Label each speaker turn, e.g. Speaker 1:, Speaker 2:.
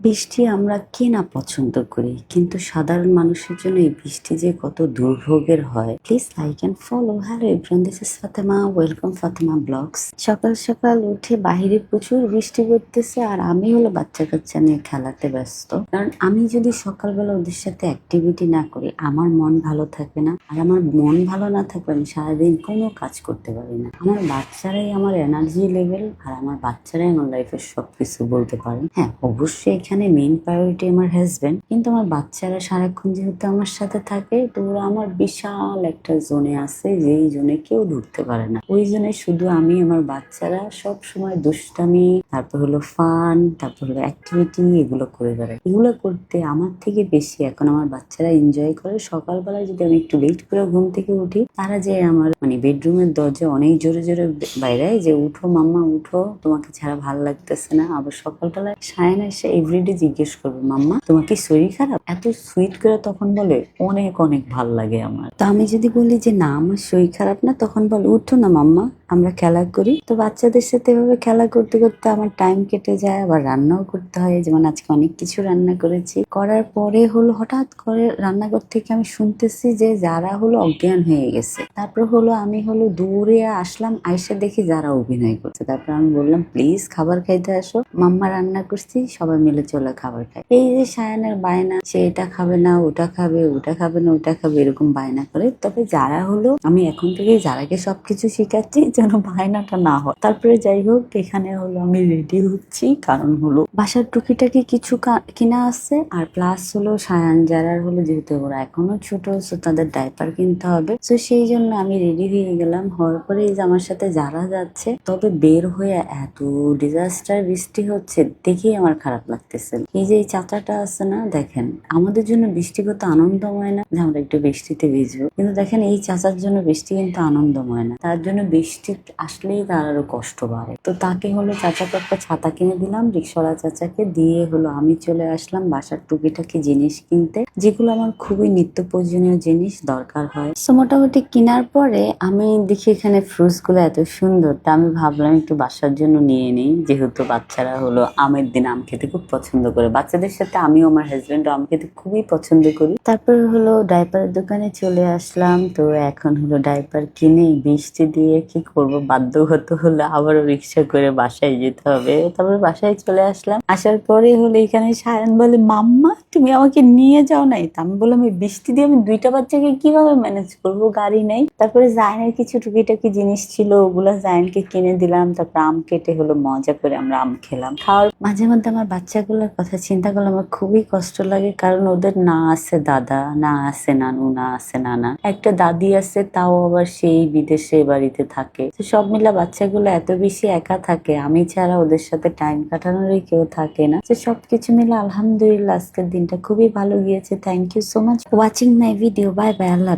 Speaker 1: বৃষ্টি আমরা কে না পছন্দ করি, কিন্তু সাধারণ মানুষের জন্য এই বৃষ্টি যে কত দুর্ভোগের হয়। Please like and follow. Hello everyone, this is Fatema, welcome Fatema blogs. সকাল সকাল উঠে বাহিরে প্রচুর বৃষ্টি পড়তেছে, আর আমি হলো বাচ্চা কাচ্চা নিয়ে খেলাতে ব্যস্ত। কারণ আমি যদি সকালবেলা ওদের সাথে অ্যাক্টিভিটি না করি, আমার মন ভালো থাকে না। আর আমার মন ভালো না থাকলে আমি সারাদিন কোনো কাজ করতে পারি না। আমার বাচ্চারাই আমার এনার্জি লেভেল, আর আমার বাচ্চারাই আমার লাইফের সবকিছু বলতে পারেন। হ্যাঁ, অবশ্যই এখানে মেইন প্রায়োরিটি আমার হাজবেন্ড, কিন্তু আমার বাচ্চারা সারাক্ষণ যেহেতু আমার সাথে থাকে, তো ওরা আমার বিশাল একটা জোনে আছে, যেই জোনে কেউ ঢুকতে পারে না। ওই জোনে শুধু আমি, আমার বাচ্চারা সব সময় দুষ্টামি, তারপর হলো ফান, তারপর হলো অ্যাক্টিভিটি, এগুলো করে বেড়ায়। এগুলো করতে আমার থেকে বেশি এখন আমার বাচ্চারা এনজয় করে। সকালবেলায় যদি আমি একটু লেট করে ঘুম থেকে উঠি, তারা যে আমার বেডরুমের দরজা অনেক জোরে জোরে বাইরায় যে, উঠো মাম্মা উঠো, তোমাকে ছাড়া ভাল লাগতেছে না। আবার সকালবেলায় সায়ন এসে এভরিডে জিজ্ঞেস করবে, মাম্মা তোমার কি শরীর খারাপ? এত সুইট করে তখন বলে, অনেক অনেক ভাল লাগে আমার। তো আমি যদি বলি যে না আমার শরীর খারাপ না, তখন বলে উঠো না মাম্মা, আমরা খেলা করি। তো বাচ্চাদের সাথে এভাবে খেলা করতে করতে আমার টাইম কেটে যায়। আবার রান্নাও করতে হয়, যেমন আজকে অনেক কিছু রান্না করেছি। করার পরে হলো হঠাৎ করে রান্নাঘর থেকে আমি শুনতেছি যে যারা হলো অজ্ঞান হয়ে গেছে। তারপর হলো আমি হলো দৌড়ে আসলাম, আয়সা দেখি যারা অভিনয় করছে। তারপর আমি বললাম, প্লিজ খাবার খাইতে আসো, মাম্মা রান্না করছি, সবাই মিলে চলে খাবার খাই। এই যে সায়ানের বায়না, সে এটা খাবে না, ওটা খাবে, ওটা খাবে না, ওটা খাবে, এরকম বায়না করে। তবে যারা হলো, আমি এখন থেকে যারাকে সবকিছু শিখাচ্ছি যেন বায়নাটা না হয়। তারপরে যাই হোক, এখানে হলো আমি রেডি হচ্ছি, কারণ হলো বাসার টুকিটাকি কিছু কিনা আছে, আর প্লাস হলো সায়ান যারা হলো, যেহেতু ওরা এখনো ছোট, সো তাদের ডাইপার কিনতে হবে। তো সেই জন্য আমি রেডি হয়ে গেলাম। হওয়ার পরে এই যে আমার সাথে যারা যাচ্ছে, তবে বের হয়ে এত ডিজাস্টার বৃষ্টি হচ্ছে দেখেই আমার খারাপ লাগতেছে। এই যে এই চাচাটা আছে না, দেখেন আমাদের জন্য বৃষ্টি কত আনন্দময় না, যে আমরা একটু বৃষ্টিতে ভিজবো, কিন্তু দেখেন এই চাচার জন্য বৃষ্টি কিন্তু আনন্দময় না, তার জন্য বৃষ্টি আসলেই তার আরো কষ্ট বাড়ে। তো তাকে হলো চাচাকে একটা ছাতা কিনে দিলাম, রিক্সাওয়ালা চাচাকে দিয়ে হলো আমি চলে আসলাম বাসার টুকিটাকি জিনিস কিনতে, যেগুলো আমার খুবই নিত্য প্রয়োজনীয় জিনিস দরকার হয়। তো মোটামুটি কেনার পরে আমি দেখি এখানে ফ্রুটস গুলো এত সুন্দর, তা আমি ভাবলাম একটু বাসার জন্য নিয়ে নিই, যেহেতু বাচ্চারা হলো আমের দিন আম খেতে খুব পছন্দ করে। বাচ্চাদের সাথে আমিও, আমার হাজবেন্ড আম খেতে খুবই পছন্দ করি। তারপর হলো ডাইপারের দোকানে চলে আসলাম। তো এখন হলো ডাইপার কিনে বৃষ্টি দিয়ে কি করব, বাধ্যগত হলো আবারও রিক্সা করে বাসায় যেতে হবে। তারপর বাসায় চলে আসলাম। আসার পরে হলো এখানে সায়ন বলে, মাম্মা তুমি আমাকে নিয়ে যাও নাই? তা আমি বললাম, এই বৃষ্টি দিয়ে আমি দুইটা বাচ্চাকে কিভাবে ম্যানেজ করবো, গাড়ি নেই। তারপরে জায়নের কিছু টুকিটাকি জিনিস ছিল, ওগুলা জায়নকে কিনে দিলাম। তারপর আম কেটে হলো মজা করে আমরা আম খেলাম। খাওয়ার মাঝে মধ্যে আমার বাচ্চাগুলোর কথা চিন্তা করলে আমার খুবই কষ্ট লাগে, কারণ ওদের না আছে দাদা, না আছে নানু, না আছে নানা। একটা দাদি আছে, তাও আবার সেই বিদেশে বাড়িতে থাকে। তো সব মিলা বাচ্চাগুলো এত বেশি একা থাকে, আমি ছাড়া ওদের সাথে টাইম কাটানোরই কেউ থাকে না। তো সবকিছু মিলে আলহামদুলিল্লাহ আজকের দিনটা খুবই ভালো গিয়েছে। Thank you so much watching my video. Bye bye, Allah.